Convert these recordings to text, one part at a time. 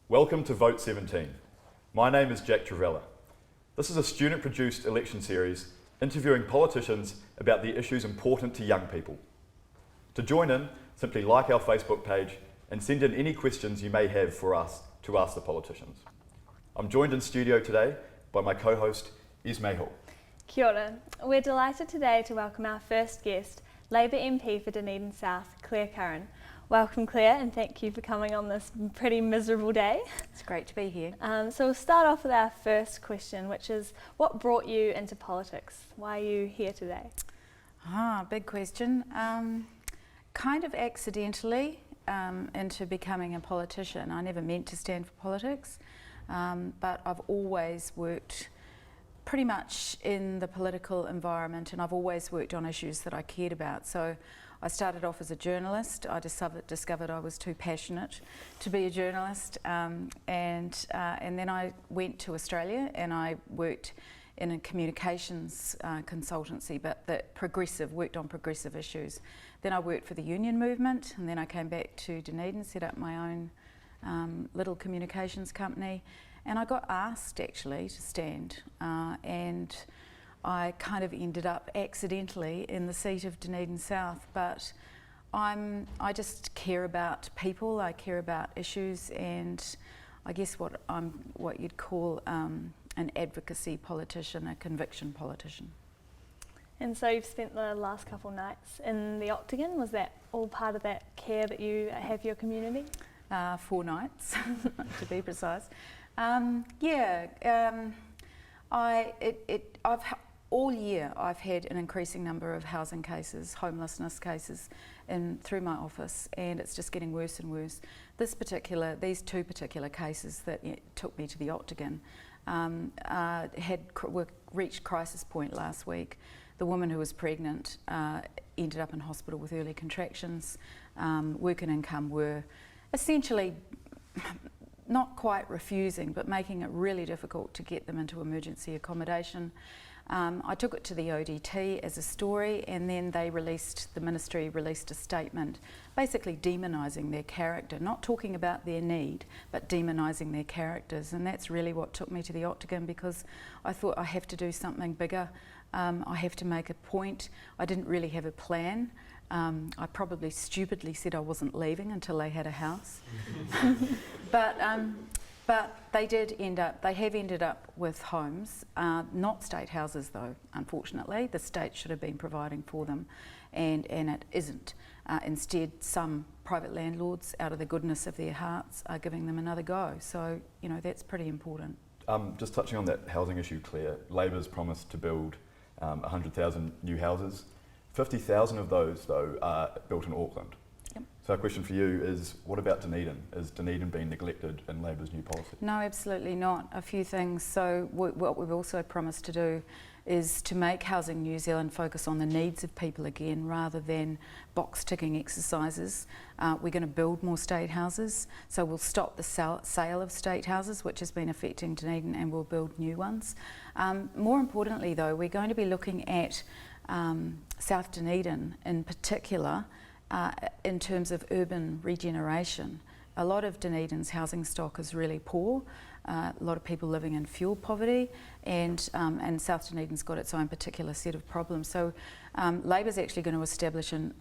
Welcome to Vote 17. My name is Jack Travella. This is a student-produced election series interviewing politicians about the issues important to young people. To join in, simply like our Facebook page and send in any questions you may have for us to ask the politicians. I'm joined in studio today by my co-host, Esme Hall. Kia ora. We're delighted today to welcome our first guest, Labour MP for Dunedin South, Clare Curran. Welcome, Clare, and thank you for coming on this pretty miserable day. It's great to be here. So we'll start off with our first question, which is, what brought you into politics? Why are you here today? Big question. Kind of accidentally into becoming a politician. I never meant to stand for politics, but I've always worked pretty much in the political environment, and I've always worked on issues that I cared about. So I started off as a journalist. I discovered I was too passionate to be a journalist, and then I went to Australia and I worked in a communications consultancy, but worked on progressive issues. Then I worked for the union movement, and then I came back to Dunedin, set up my own little communications company, and I got asked actually to stand, and I kind of ended up accidentally in the seat of Dunedin South, but I just care about people, I care about issues, and I guess what you'd call an advocacy politician, a conviction politician. And so you've spent the last couple of nights in the Octagon. Was that all part of that care that you have for your community? 4 nights, to be precise. All year I've had an increasing number of housing cases, homelessness cases through my office, and it's just getting worse and worse. These two particular cases that took me to the Octagon reached crisis point last week. The woman who was pregnant ended up in hospital with early contractions. Work and income were essentially not quite refusing, but making it really difficult to get them into emergency accommodation. I took it to the ODT as a story, and then the ministry released a statement basically demonising their character, not talking about their need, but demonising their characters. And that's really what took me to the Octagon, because I thought I have to do something bigger. I have to make a point. I didn't really have a plan. I probably stupidly said I wasn't leaving until they had a house. But they have ended up with homes, not state houses though, unfortunately. The state should have been providing for them, and it isn't. Instead, some private landlords, out of the goodness of their hearts, are giving them another go. So, that's pretty important. Just touching on that housing issue, Clare, Labour's promised to build 100,000 new houses. 50,000 of those, though, are built in Auckland. Yep. So our question for you is, what about Dunedin? Is Dunedin being neglected in Labour's new policy? No, absolutely not. A few things. So what we've also promised to do is to make Housing New Zealand focus on the needs of people again, rather than box-ticking exercises. We're going to build more state houses, so we'll stop the sale of state houses, which has been affecting Dunedin, and we'll build new ones. More importantly though, we're going to be looking at South Dunedin in particular, in terms of urban regeneration. A lot of Dunedin's housing stock is really poor. A lot of people living in fuel poverty, and South Dunedin's got its own particular set of problems. So Labour's actually going to establish an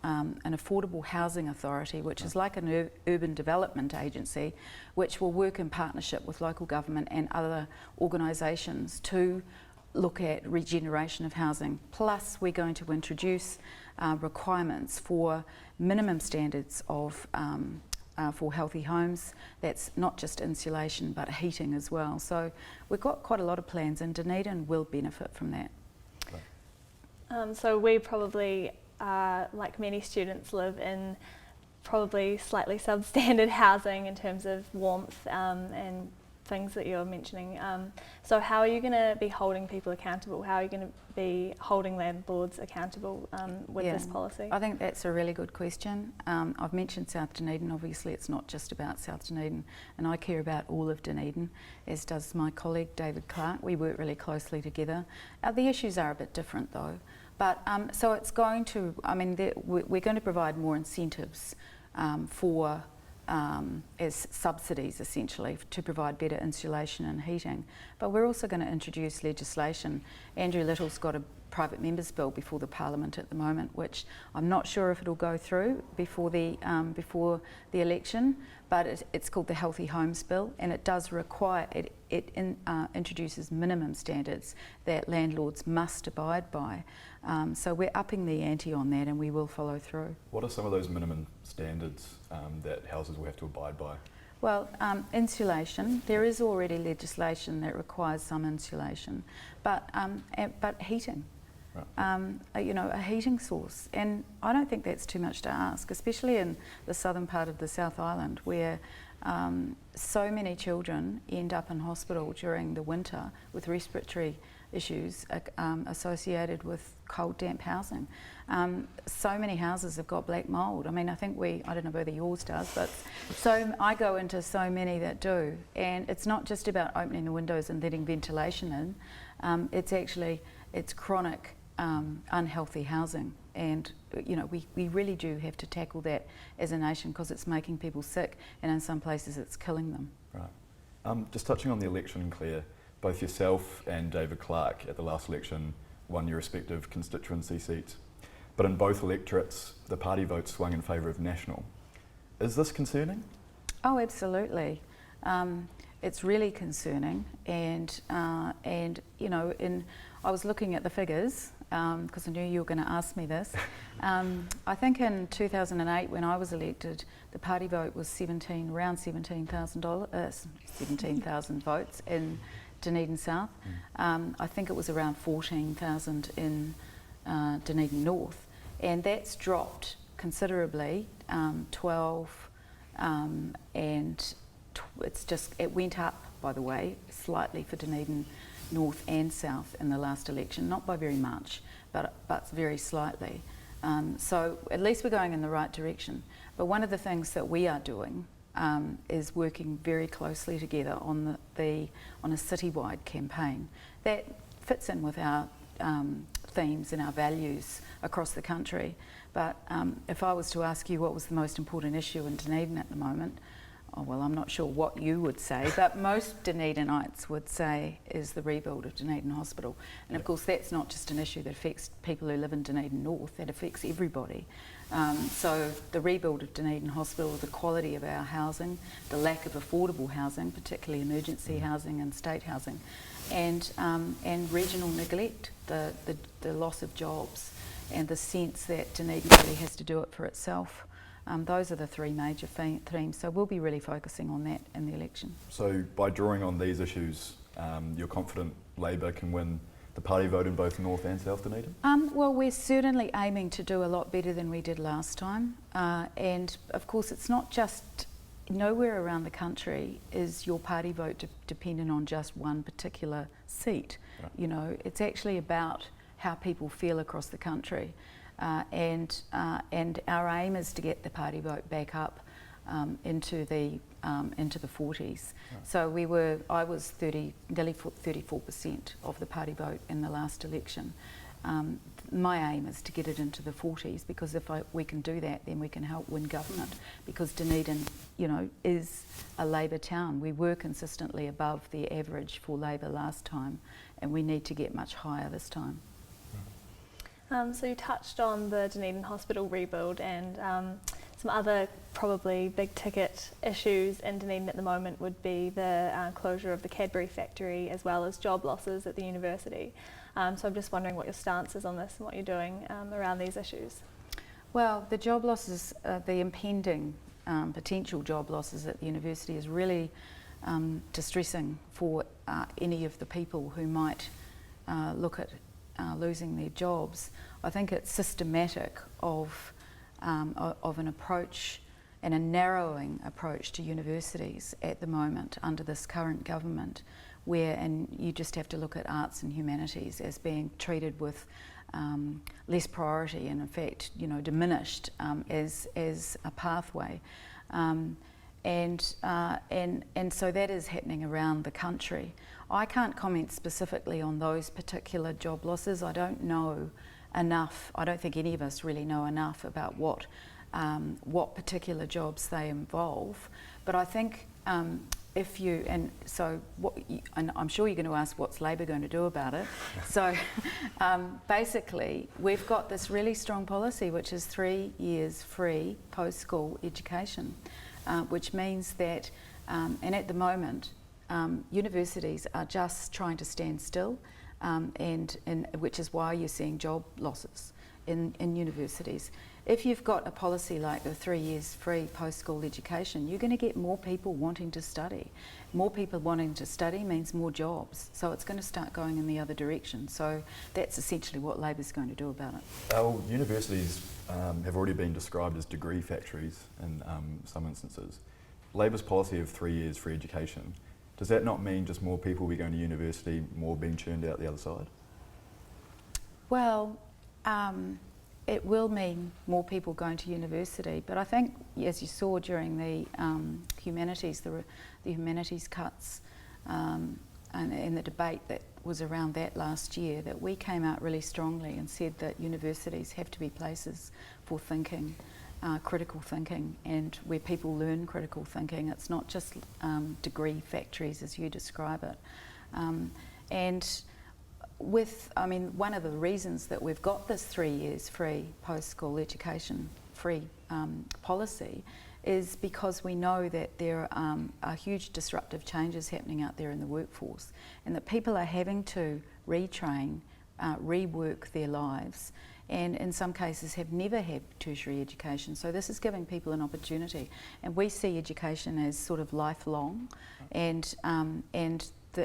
affordable housing authority, which is like an urban development agency, which will work in partnership with local government and other organisations to look at regeneration of housing. Plus, we're going to introduce requirements for minimum standards of for healthy homes. That's not just insulation, but heating as well. So we've got quite a lot of plans, and Dunedin will benefit from that. So we probably, like many students, live in probably slightly substandard housing in terms of warmth and things that you're mentioning. So how are you going to be holding people accountable? How are you going to be holding landlords accountable with this policy? I think that's a really good question. I've mentioned South Dunedin. Obviously it's not just about South Dunedin, and I care about all of Dunedin, as does my colleague David Clark. We work really closely together. The issues are a bit different though. But so it's going to, we're going to provide more incentives for as subsidies essentially to provide better insulation and heating. But we're also going to introduce legislation. Andrew Little's got a private members bill before the Parliament at the moment, which I'm not sure if it'll go through before the election, but it's called the Healthy Homes Bill, and it does require, it introduces minimum standards that landlords must abide by. So we're upping the ante on that, and we will follow through. What are some of those minimum standards that houses will have to abide by? Well, insulation, there is already legislation that requires some insulation, but heating. Right. A heating source, and I don't think that's too much to ask, especially in the southern part of the South Island, where so many children end up in hospital during the winter with respiratory issues associated with cold, damp housing. So many houses have got black mould. I mean, I don't know whether yours does, but so I go into so many that do, and it's not just about opening the windows and letting ventilation in. It's chronic unhealthy housing, and we really do have to tackle that as a nation, because it's making people sick, and in some places it's killing them. Right. Just touching on the election, Clare, both yourself and David Clark at the last election won your respective constituency seats, but in both electorates the party vote swung in favour of National. Is this concerning? Oh, absolutely. It's really concerning, and I was looking at the figures because I knew you were going to ask me this. I think in 2008, when I was elected, the party vote was around 17,000 votes in Dunedin South. I think it was around 14,000 in Dunedin North, and that's dropped considerably. 12, and it went up, by the way, slightly for Dunedin North and South in the last election, not by very much, but very slightly. So at least we're going in the right direction. But one of the things that we are doing is working very closely together on a citywide campaign that fits in with our themes and our values across the country. But if I was to ask you what was the most important issue in Dunedin at the moment, well, I'm not sure what you would say, but most Dunedinites would say is the rebuild of Dunedin Hospital. And of course, that's not just an issue that affects people who live in Dunedin North, that affects everybody. So the rebuild of Dunedin Hospital, the quality of our housing, the lack of affordable housing, particularly emergency housing and state housing, and regional neglect, the loss of jobs, and the sense that Dunedin really has to do it for itself. Those are the three major themes, so we'll be really focusing on that in the election. So by drawing on these issues, you're confident Labor can win the party vote in both North and South Dunedin? Well, we're certainly aiming to do a lot better than we did last time, and of course it's not just, nowhere around the country is your party vote dependent on just one particular seat. Right. It's actually about how people feel across the country. And our aim is to get the party vote back up into the 40s. Right. So I was nearly 34% of the party vote in the last election. My aim is to get it into the 40s, because if we can do that, then we can help win government. Because Dunedin, is a Labor town. We were consistently above the average for Labor last time, and we need to get much higher this time. So you touched on the Dunedin Hospital rebuild and some other probably big ticket issues in Dunedin at the moment would be the closure of the Cadbury factory, as well as job losses at the university. So I'm just wondering what your stance is on this and what you're doing around these issues. Well, the job losses, the impending potential job losses at the university is really distressing for any of the people who might look at losing their jobs. I think it's systematic of an approach and a narrowing approach to universities at the moment under this current government, and you just have to look at arts and humanities as being treated with less priority, and in fact, diminished as a pathway. And so that is happening around the country. I can't comment specifically on those particular job losses. I don't know enough. I don't think any of us really know enough about what what particular jobs they involve. But I think if you, and so what, and I'm sure you're going to ask what's Labor going to do about it. So basically we've got this really strong policy which is 3 years free post-school education, which means that, and at the moment universities are just trying to stand still, and which is why you're seeing job losses in universities. If you've got a policy like the 3 years free post-school education, you're going to get more people wanting to study. More people wanting to study means more jobs, so it's going to start going in the other direction. So that's essentially what Labor's going to do about it. Our universities have already been described as degree factories in some instances. Labor's policy of 3 years free education, does that not mean just more people will be going to university, more being churned out the other side? Well, it will mean more people going to university, but I think, as you saw during the humanities, the humanities cuts, and in the debate that was around that last year, that we came out really strongly and said that universities have to be places for thinking, critical thinking, and where people learn critical thinking. It's not just degree factories as you describe it. And I mean, one of the reasons that we've got this 3 years free post-school education free policy is because we know that there are huge disruptive changes happening out there in the workforce, and that people are having to retrain, rework their lives, and in some cases have never had tertiary education. So this is giving people an opportunity, and we see education as sort of lifelong, and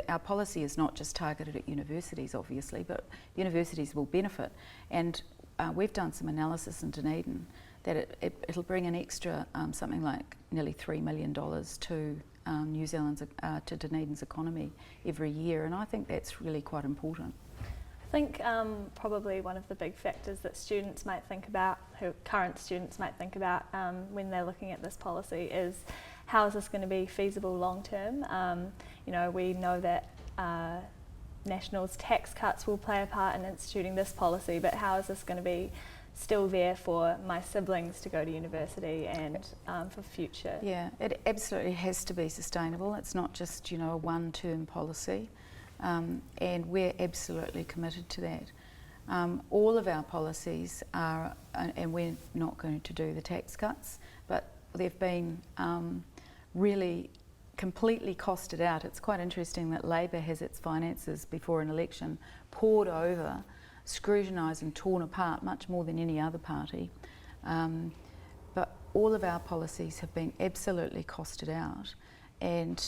our policy is not just targeted at universities, obviously, but universities will benefit. And we've done some analysis in Dunedin that it'll bring an extra something like nearly $3 million to New Zealand's, to Dunedin's economy every year, and I think that's really quite important. I think probably one of the big factors that students might think about, current students might think about when they're looking at this policy, is how is this going to be feasible long term? You know, we know that National's tax cuts will play a part in instituting this policy, but how is this going to be still there for my siblings to go to university and for future? Yeah, it absolutely has to be sustainable. It's not just, you know, a one-term policy, and we're absolutely committed to that. All of our policies are, and we're not going to do the tax cuts, but they've been really completely costed out. It's quite interesting that Labor has its finances before an election poured over, scrutinised and torn apart much more than any other party. But all of our policies have been absolutely costed out, and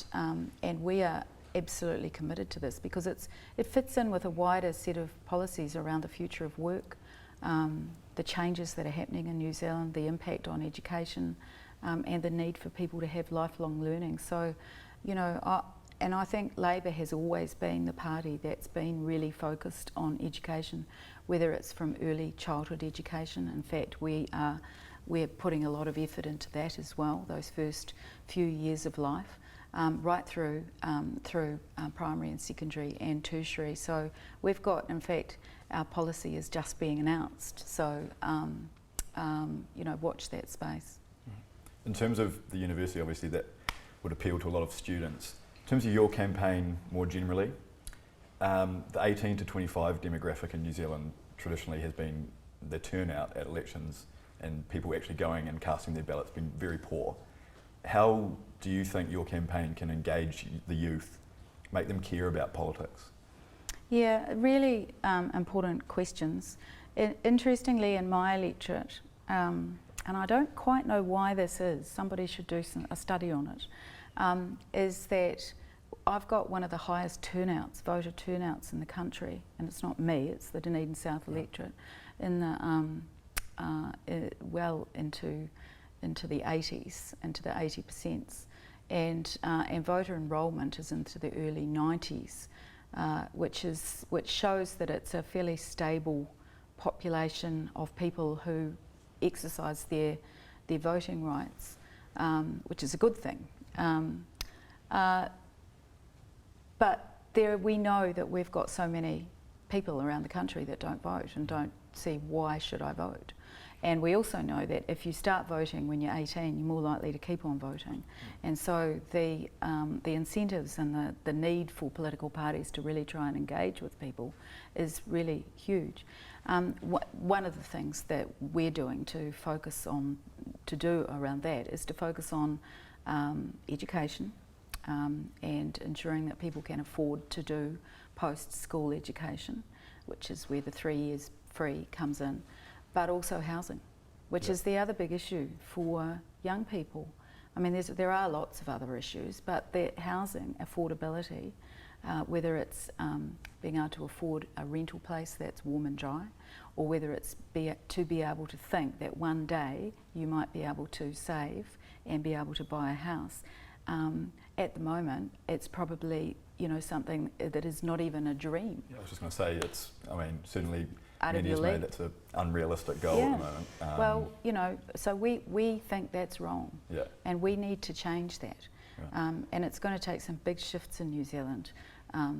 we are absolutely committed to this because it fits in with a wider set of policies around the future of work, the changes that are happening in New Zealand, the impact on education, and the need for people to have lifelong learning. So, you know, I think Labor has always been the party that's been really focused on education, whether it's from early childhood education. In fact, we're putting a lot of effort into that as well, those first few years of life, right through primary and secondary and tertiary. So we've got, in fact, our policy is just being announced. So, you know, watch that space. In terms of the university, obviously that would appeal to a lot of students. In terms of your campaign more generally, the 18 to 25 demographic in New Zealand traditionally has been, the turnout at elections and people actually going and casting their ballots been very poor. How do you think your campaign can engage the youth, make them care about politics? Yeah, really important questions. Interestingly, in my electorate, and I don't quite know why this is, somebody should do a study on it, is that I've got one of the highest turnouts, voter turnouts in the country, and it's not me, it's the Dunedin South electorate, in the, well into the 80s, into the 80%, and voter enrolment is into the early 90s, which shows that it's a fairly stable population of people who exercise their voting rights, which is a good thing. But we know that we've got so many people around the country that don't vote and don't see why should I vote. And we also know that if you start voting when you're 18, you're more likely to keep on voting. And so the incentives and the need for political parties to really try and engage with people is really huge. One of the things that we're doing to do around that is to focus on education and ensuring that people can afford to do post-school education, which is where the 3 years free comes in, but also housing, which is the other big issue for young people. I mean, there are lots of other issues, but the housing affordability, whether it's being able to afford a rental place that's warm and dry, or whether it's to be able to think that one day you might be able to save and be able to buy a house. At the moment, it's probably something that is not even a dream. Yeah, I was just going to say, certainly out of many your has made league. that's an unrealistic goal at the moment. Well, so we think that's wrong, and we need to change that. And it's going to take some big shifts in New Zealand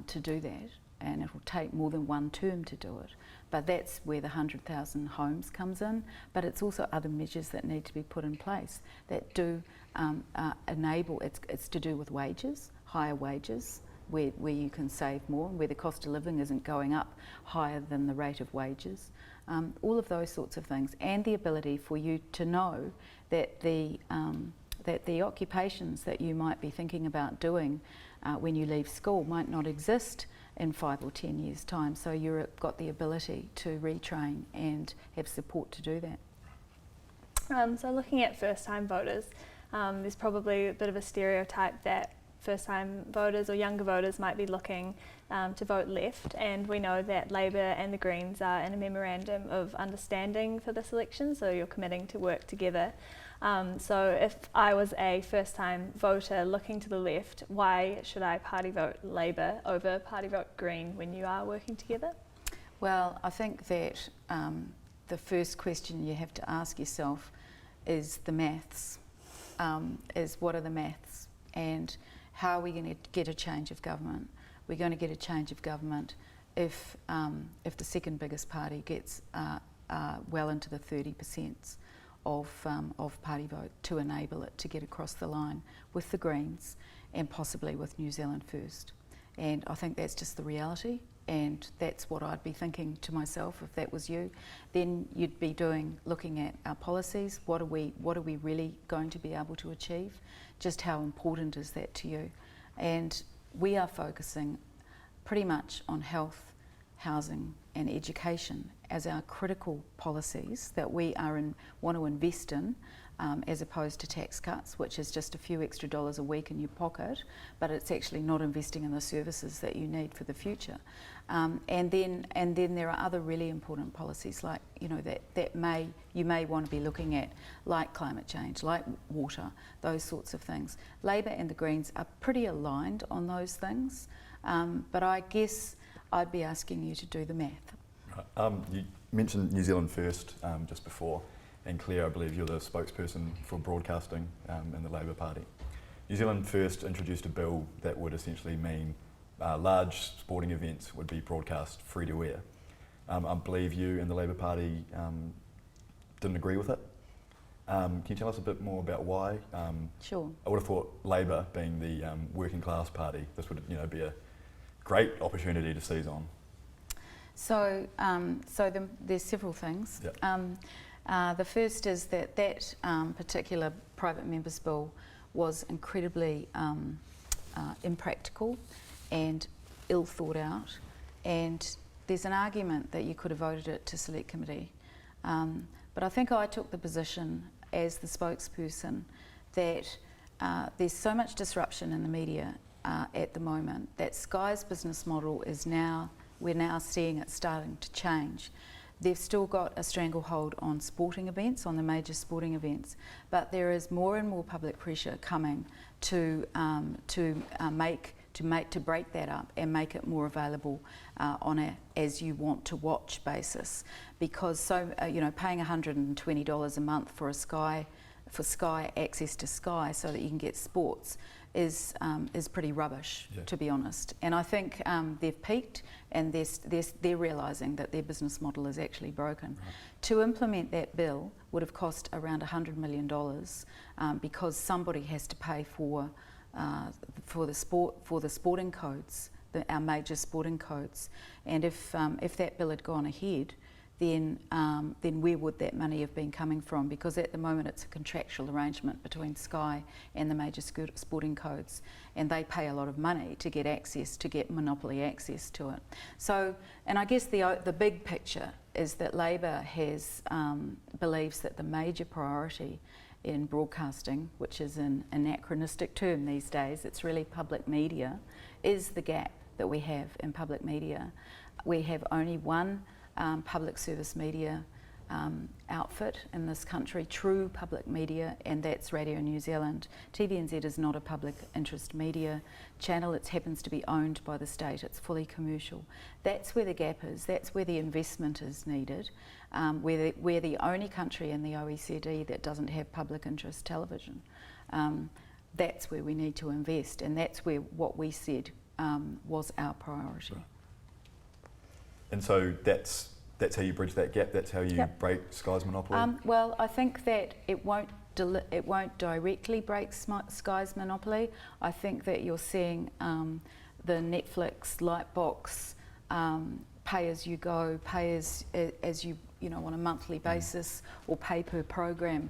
to do that, and it will take more than one term to do it. But that's where the 100,000 homes comes in, but it's also other measures that need to be put in place that do enable, it's to do with wages, higher wages, where you can save more, where the cost of living isn't going up higher than the rate of wages. All of those sorts of things, and the ability for you to know that the occupations that you might be thinking about doing when you leave school might not exist in 5 or 10 years' time. So you've got the ability to retrain and have support to do that. So looking at first-time voters, there's probably a bit of a stereotype that first-time voters or younger voters might be looking to vote left, and we know that Labour and the Greens are in a memorandum of understanding for this election, so you're committing to work together. So if I was a first-time voter looking to the left, why should I party vote Labour over party vote Green when you are working together? Well, I think that the first question you have to ask yourself is the maths, is what are the maths, and how are we going to get a change of government? We're going to get a change of government if the second biggest party gets well into the 30% of party vote to enable it to get across the line with the Greens and possibly with New Zealand First. And I think that's just the reality, and that's what I'd be thinking to myself if that was you. Then you'd be looking at our policies. What are we really going to be able to achieve? Just how important is that to you? And we are focusing pretty much on health, housing and education as our critical policies that we want to invest in, as opposed to tax cuts, which is just a few extra dollars a week in your pocket, but it's actually not investing in the services that you need for the future. And then there are other really important policies like that you may want to be looking at, like climate change, like water, those sorts of things. Labour and the Greens are pretty aligned on those things, but I guess I'd be asking you to do the math. Right. You mentioned New Zealand First just before, and Clare, I believe you're the spokesperson for broadcasting in the Labour Party. New Zealand First introduced a bill that would essentially mean large sporting events would be broadcast free to air. I believe you and the Labour Party didn't agree with it. Can you tell us a bit more about why? Sure. I would have thought Labour, being the working class party, this would be a great opportunity to seize on. So there's several things. Yep. The first is that particular private members bill was incredibly impractical and ill thought out, and there's an argument that you could have voted it to select committee. But I think I took the position as the spokesperson that there's so much disruption in the media at the moment that Sky's business model we're now seeing it starting to change. They've still got a stranglehold on sporting events, on the major sporting events, but there is more and more public pressure coming to break that up and make it more available on a as you want to watch basis, because paying $120 a month for Sky access to Sky so that you can get sports is pretty rubbish, to be honest. And I think they've peaked, and they're realising that their business model is actually broken. Right. To implement that bill would have cost around $100 million because somebody has to pay for the sporting codes, our major sporting codes. And if that bill had gone ahead, then where would that money have been coming from? Because at the moment it's a contractual arrangement between Sky and the major sporting codes, and they pay a lot of money to get monopoly access to it. So, and I guess the big picture is that Labor believes that the major priority in broadcasting, which is an anachronistic term these days, it's really public media, is the gap that we have in public media. We have only one public service media outfit in this country, true public media, and that's Radio New Zealand. TVNZ is not a public interest media channel. It happens to be owned by the state. It's fully commercial. That's where the gap is. That's where the investment is needed. We're the only country in the OECD that doesn't have public interest television. That's where we need to invest, and that's where what we said was our priority. Right. And so that's how you bridge that gap. That's how you break Sky's monopoly. Well, I think that it won't directly break Sky's monopoly. I think that you're seeing the Netflix Lightbox pay as you go, pay as you on a monthly basis, or pay per program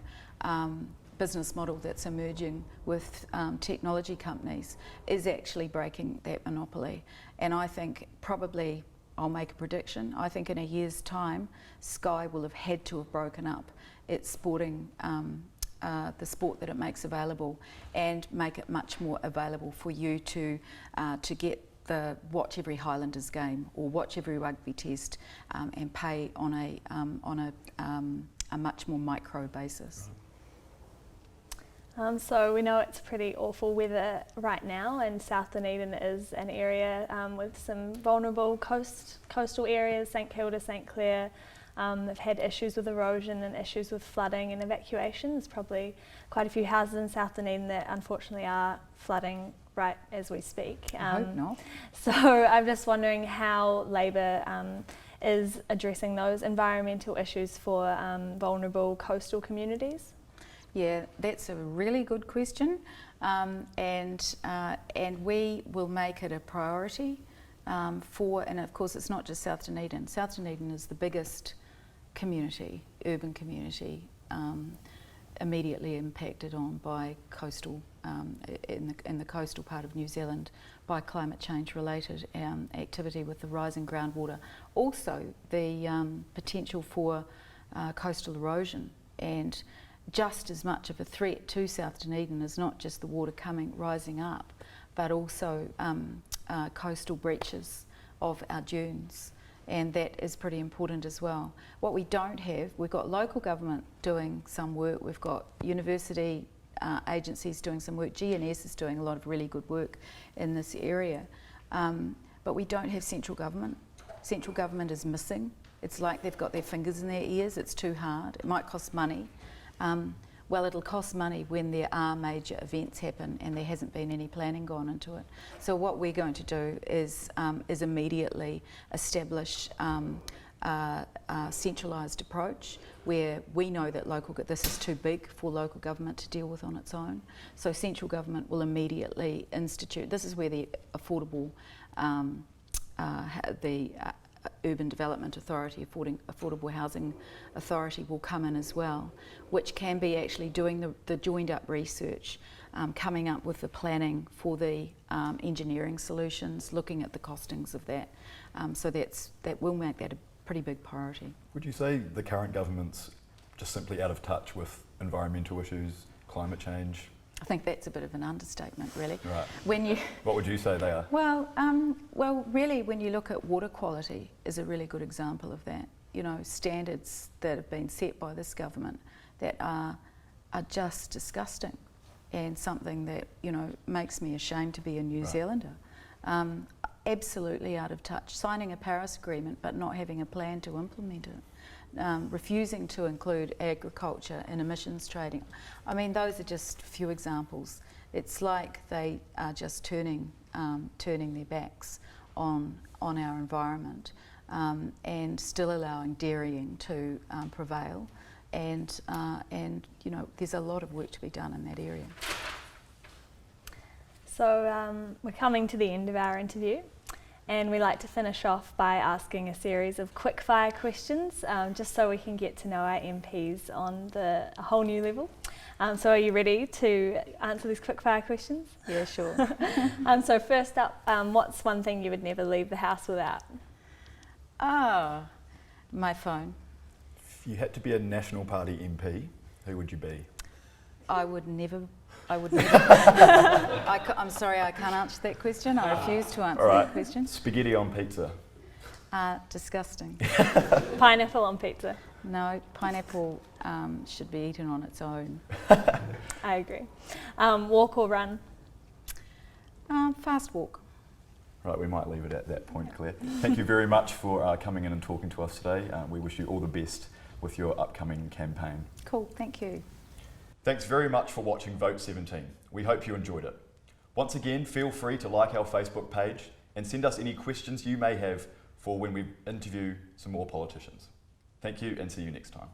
business model that's emerging with technology companies is actually breaking that monopoly. And I think probably, I'll make a prediction, I think in a year's time Sky will have had to have broken up its sporting, the sport that it makes available, and make it much more available for you to watch every Highlanders game or watch every rugby test and pay on a much more micro basis. So we know it's pretty awful weather right now, and South Dunedin is an area with some vulnerable coastal areas. St Kilda, St Clare, they've had issues with erosion and issues with flooding and evacuation. There's probably quite a few houses in South Dunedin that unfortunately are flooding right as we speak. I hope not. So I'm just wondering how Labor is addressing those environmental issues for vulnerable coastal communities. Yeah, that's a really good question, and we will make it a priority and of course it's not just South Dunedin. South Dunedin is the biggest community, urban community, immediately impacted on by coastal, in the coastal part of New Zealand, by climate change related activity with the rising groundwater. Also the potential for coastal erosion, and just as much of a threat to South Dunedin is not just the water rising up, but also coastal breaches of our dunes, and that is pretty important as well. What we don't have, we've got local government doing some work, we've got university agencies doing some work, GNS is doing a lot of really good work in this area, but we don't have central government. Central government is missing. It's like they've got their fingers in their ears, it's too hard, it might cost money. Well, it'll cost money when there are major events happen and there hasn't been any planning gone into it. So what we're going to do is immediately establish a centralised approach where we know that this is too big for local government to deal with on its own. So central government will immediately institute. This is where the affordable, Urban Development Authority, Affordable Housing Authority will come in as well, which can be actually doing the joined up research, coming up with the planning for the engineering solutions, looking at the costings of that. So that will make that a pretty big priority. Would you say the current government's just simply out of touch with environmental issues, climate change? I think that's a bit of an understatement, really. Right. What would you say they are? Well, really, when you look at water quality, is a really good example of that. You know, standards that have been set by this government that are just disgusting, and something that makes me ashamed to be a New Zealander. Absolutely out of touch. Signing a Paris Agreement, but not having a plan to implement it. refusing to include agriculture in emissions trading. I mean, those are just a few examples. It's like they are just turning their backs on our environment and still allowing dairying to prevail. And you know, there's a lot of work to be done in that area. So we're coming to the end of our interview, and we like to finish off by asking a series of quick-fire questions, just so we can get to know our MPs on a whole new level. So are you ready to answer these quick-fire questions? Yeah, sure. So first up, what's one thing you would never leave the house without? My phone. If you had to be a National Party MP, who would you be? I would never. I'm sorry, I can't answer that question. I refuse to answer that question. Spaghetti on pizza. Disgusting. Pineapple on pizza. No, pineapple should be eaten on its own. I agree. Walk or run? Fast walk. Right, we might leave it at that point, Claire. Thank you very much for coming in and talking to us today. We wish you all the best with your upcoming campaign. Cool, thank you. Thanks very much for watching Vote 17. We hope you enjoyed it. Once again, feel free to like our Facebook page and send us any questions you may have for when we interview some more politicians. Thank you and see you next time.